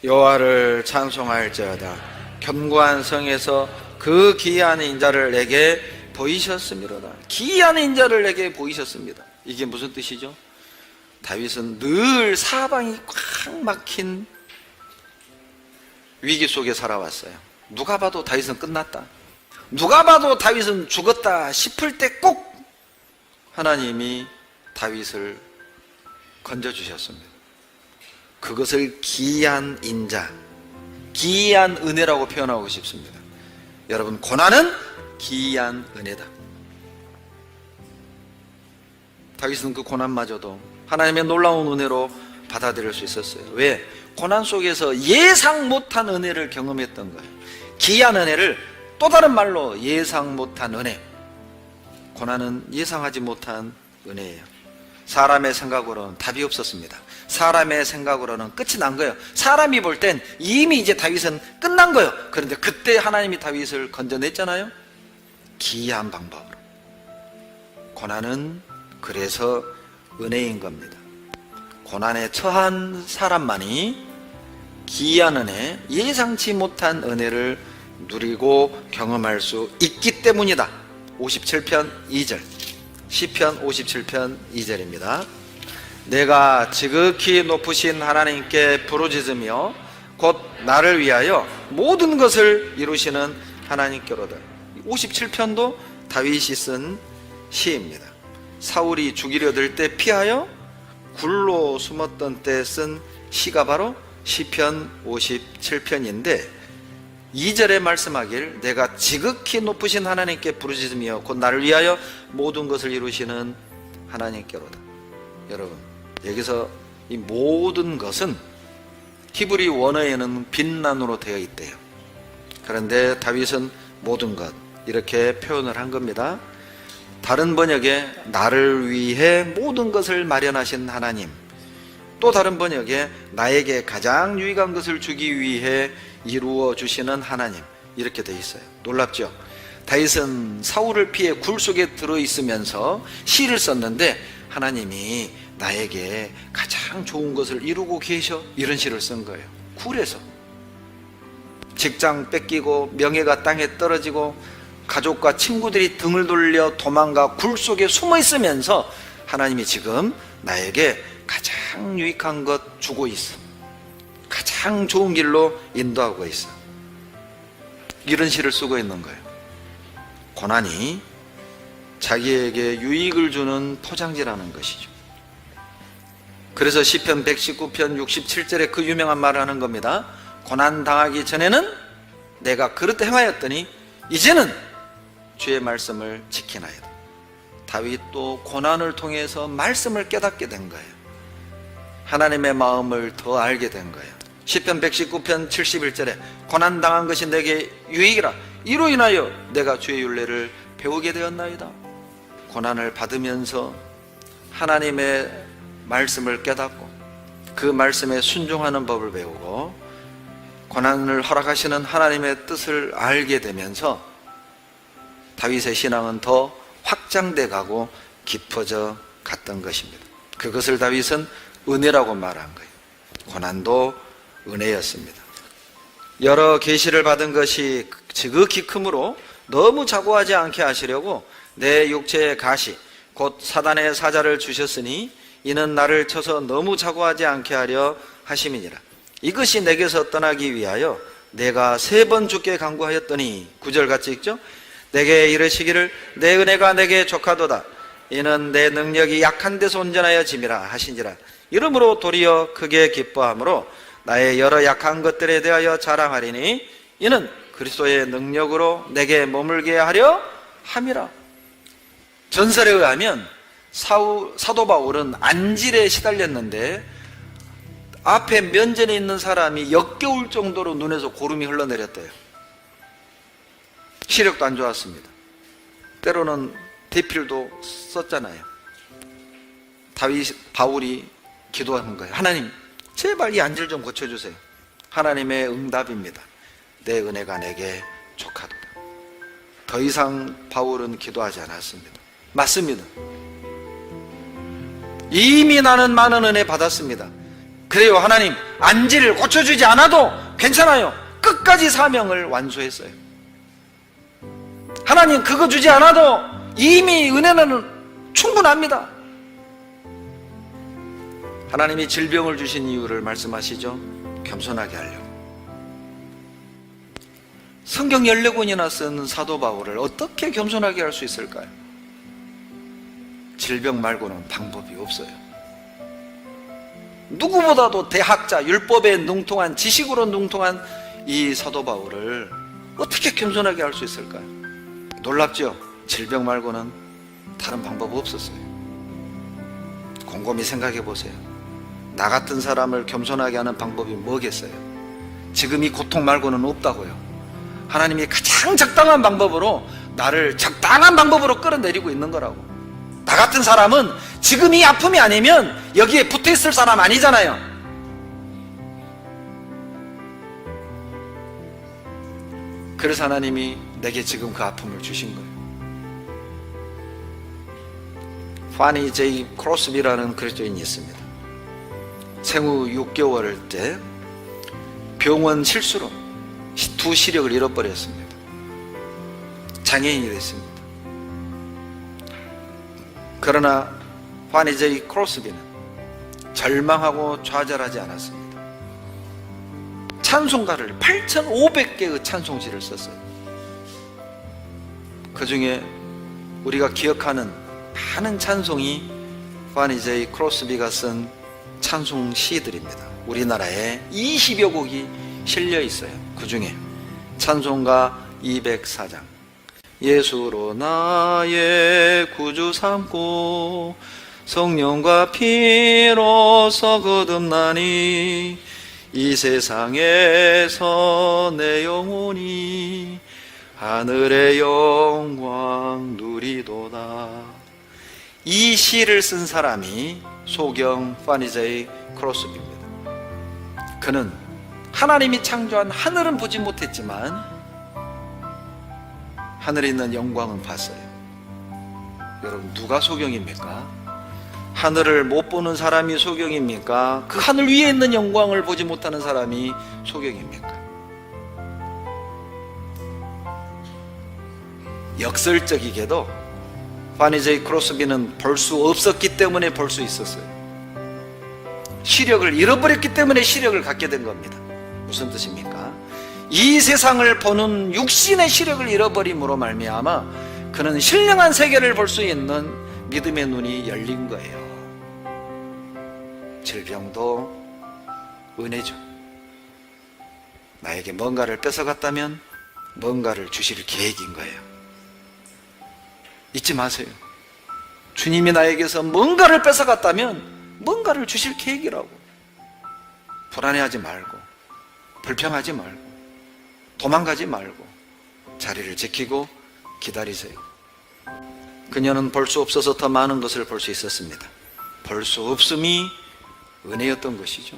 여호와를 찬송할지어다. 견고한 성에서 그 기이한 인자를 내게 보이셨음이로다. 기이한 인자를 내게 보이셨습니다. 이게 무슨 뜻이죠? 다윗은 늘 사방이 꽉 막힌 위기 속에 살아왔어요. 누가 봐도 다윗은 끝났다, 누가 봐도 다윗은 죽었다 싶을 때 꼭 하나님이 다윗을 건져주셨습니다. 그것을 기이한 인자, 기이한 은혜라고 표현하고 싶습니다. 여러분, 고난은 기이한 은혜다. 다윗은 그 고난마저도 하나님의 놀라운 은혜로 받아들일 수 있었어요. 왜? 고난 속에서 예상 못한 은혜를 경험했던 거예요. 기이한 은혜를 또 다른 말로 예상 못한 은혜. 고난은 예상하지 못한 은혜예요. 사람의 생각으로는 답이 없었습니다. 사람의 생각으로는 끝이 난 거예요. 사람이 볼 땐 이미 이제 다윗은 끝난 거예요. 그런데 그때 하나님이 다윗을 건져냈잖아요. 기이한 방법으로. 고난은 그래서 은혜인 겁니다. 고난에 처한 사람만이 기이한 은혜, 예상치 못한 은혜를 누리고 경험할 수 있기 때문이다. 57편 2절, 시편 57편 2절입니다. 내가 지극히 높으신 하나님께 부르짖으며 곧 나를 위하여 모든 것을 이루시는 하나님께로다. 57편도 다윗이 쓴 시입니다. 사울이 죽이려 들 때 피하여 굴로 숨었던 때 쓴 시가 바로 시편 57편인데 2절에 말씀하길 내가 지극히 높으신 하나님께 부르짖으며 곧 나를 위하여 모든 것을 이루시는 하나님께로다. 여러분, 여기서 이 모든 것은 히브리 원어에는 빛난으로 되어 있대요. 그런데 다윗은 모든 것 이렇게 표현을 한 겁니다. 다른 번역에 나를 위해 모든 것을 마련하신 하나님, 또 다른 번역에 나에게 가장 유익한 것을 주기 위해 이루어 주시는 하나님, 이렇게 되어 있어요. 놀랍죠? 다윗은 사울을 피해 굴 속에 들어있으면서 시를 썼는데 하나님이 나에게 가장 좋은 것을 이루고 계셔, 이런 시를 쓴 거예요. 굴에서 직장 뺏기고 명예가 땅에 떨어지고 가족과 친구들이 등을 돌려 도망가 굴 속에 숨어 있으면서 하나님이 지금 나에게 가장 유익한 것 주고 있어, 가장 좋은 길로 인도하고 있어, 이런 시를 쓰고 있는 거예요. 고난이 자기에게 유익을 주는 포장지라는 것이죠. 그래서 시편 119편 67절에 그 유명한 말을 하는 겁니다. 고난 당하기 전에는 내가 그릇 행하였더니 이제는 주의 말씀을 지키나이다. 다윗도 고난을 통해서 말씀을 깨닫게 된 거예요. 하나님의 마음을 더 알게 된 거예요. 시편 119편 71절에 고난 당한 것이 내게 유익이라, 이로 인하여 내가 주의 율례를 배우게 되었나이다. 고난을 받으면서 하나님의 말씀을 깨닫고 그 말씀에 순종하는 법을 배우고 고난을 허락하시는 하나님의 뜻을 알게 되면서 다윗의 신앙은 더 확장돼 가고 깊어져 갔던 것입니다. 그것을 다윗은 은혜라고 말한 거예요. 고난도 은혜였습니다. 여러 계시를 받은 것이 지극히 크므로 너무 자고하지 않게 하시려고 내 육체의 가시 곧 사단의 사자를 주셨으니 이는 나를 쳐서 너무 자고하지 않게 하려 하심이니라. 이것이 내게서 떠나기 위하여 내가 3번 주께 간구하였더니, 9절 같이 읽죠? 내게 이르시기를 내 은혜가 내게 족하도다. 이는 내 능력이 약한 데서 온전하여 짐이라 하신지라. 이러므로 도리어 크게 기뻐함으로 나의 여러 약한 것들에 대하여 자랑하리니 이는 그리스도의 능력으로 내게 머물게 하려 함이라. 전설에 의하면 사도 바울은 안질에 시달렸는데 앞에 면전에 있는 사람이 역겨울 정도로 눈에서 고름이 흘러내렸대요. 시력도 안 좋았습니다. 때로는 대필도 썼잖아요. 바울이 기도하는 거예요. 하나님, 제발 이 안질 좀 고쳐주세요. 하나님의 응답입니다. 내 은혜가 내게 족하도다. 더 이상 바울은 기도하지 않았습니다. 맞습니다. 이미 나는 많은 은혜 받았습니다. 그래요. 하나님 안지를 고쳐주지 않아도 괜찮아요. 끝까지 사명을 완수했어요. 하나님 그거 주지 않아도 이미 은혜는 충분합니다. 하나님이 질병을 주신 이유를 말씀하시죠. 겸손하게 하려고. 성경 14권이나 쓴 사도 바울을 어떻게 겸손하게 할 수 있을까요? 질병 말고는 방법이 없어요. 누구보다도 대학자, 율법에 능통한, 지식으로 능통한 이 사도 바울을 어떻게 겸손하게 할 수 있을까요? 놀랍죠? 질병 말고는 다른 방법 없었어요. 곰곰이 생각해 보세요. 나 같은 사람을 겸손하게 하는 방법이 뭐겠어요? 지금 이 고통 말고는 없다고요. 하나님이 가장 적당한 방법으로 나를 적당한 방법으로 끌어내리고 있는 거라고. 나 같은 사람은 지금 이 아픔이 아니면 여기에 붙어있을 사람 아니잖아요. 그래서 하나님이 내게 지금 그 아픔을 주신 거예요. 파니 제이 크로스비라는 그리스도인이 있습니다. 생후 6개월 때 병원 실수로 두 시력을 잃어버렸습니다. 장애인이 됐습니다. 그러나 파니 제이 크로스비는 절망하고 좌절하지 않았습니다. 찬송가를 8,500개의 찬송지를 썼어요. 그 중에 우리가 기억하는 많은 찬송이 파니 제이 크로스비가 쓴 찬송 시들입니다. 우리나라에 20여 곡이 실려 있어요. 그 중에 찬송가 204장 예수로 나의 구주 삼고 성령과 피로서 거듭나니 이 세상에서 내 영혼이 하늘의 영광 누리도다. 이 시를 쓴 사람이 소경 파니 제이 크로스비입니다. 그는 하나님이 창조한 하늘은 보지 못했지만 하늘에 있는 영광은 봤어요. 여러분 누가 소경입니까? 하늘을 못 보는 사람이 소경입니까? 그 하늘 위에 있는 영광을 보지 못하는 사람이 소경입니까? 역설적이게도 파니 제이 크로스비는 볼 수 없었기 때문에 볼 수 있었어요. 시력을 잃어버렸기 때문에 시력을 갖게 된 겁니다. 무슨 뜻입니까? 이 세상을 보는 육신의 시력을 잃어버림으로 말미암아 그는 신령한 세계를 볼 수 있는 믿음의 눈이 열린 거예요. 질병도 은혜죠. 나에게 뭔가를 뺏어갔다면 뭔가를 주실 계획인 거예요. 잊지 마세요. 주님이 나에게서 뭔가를 뺏어갔다면 뭔가를 주실 계획이라고. 불안해하지 말고 불평하지 말고 도망가지 말고 자리를 지키고 기다리세요. 그녀는 볼 수 없어서 더 많은 것을 볼 수 있었습니다. 볼 수 없음이 은혜였던 것이죠.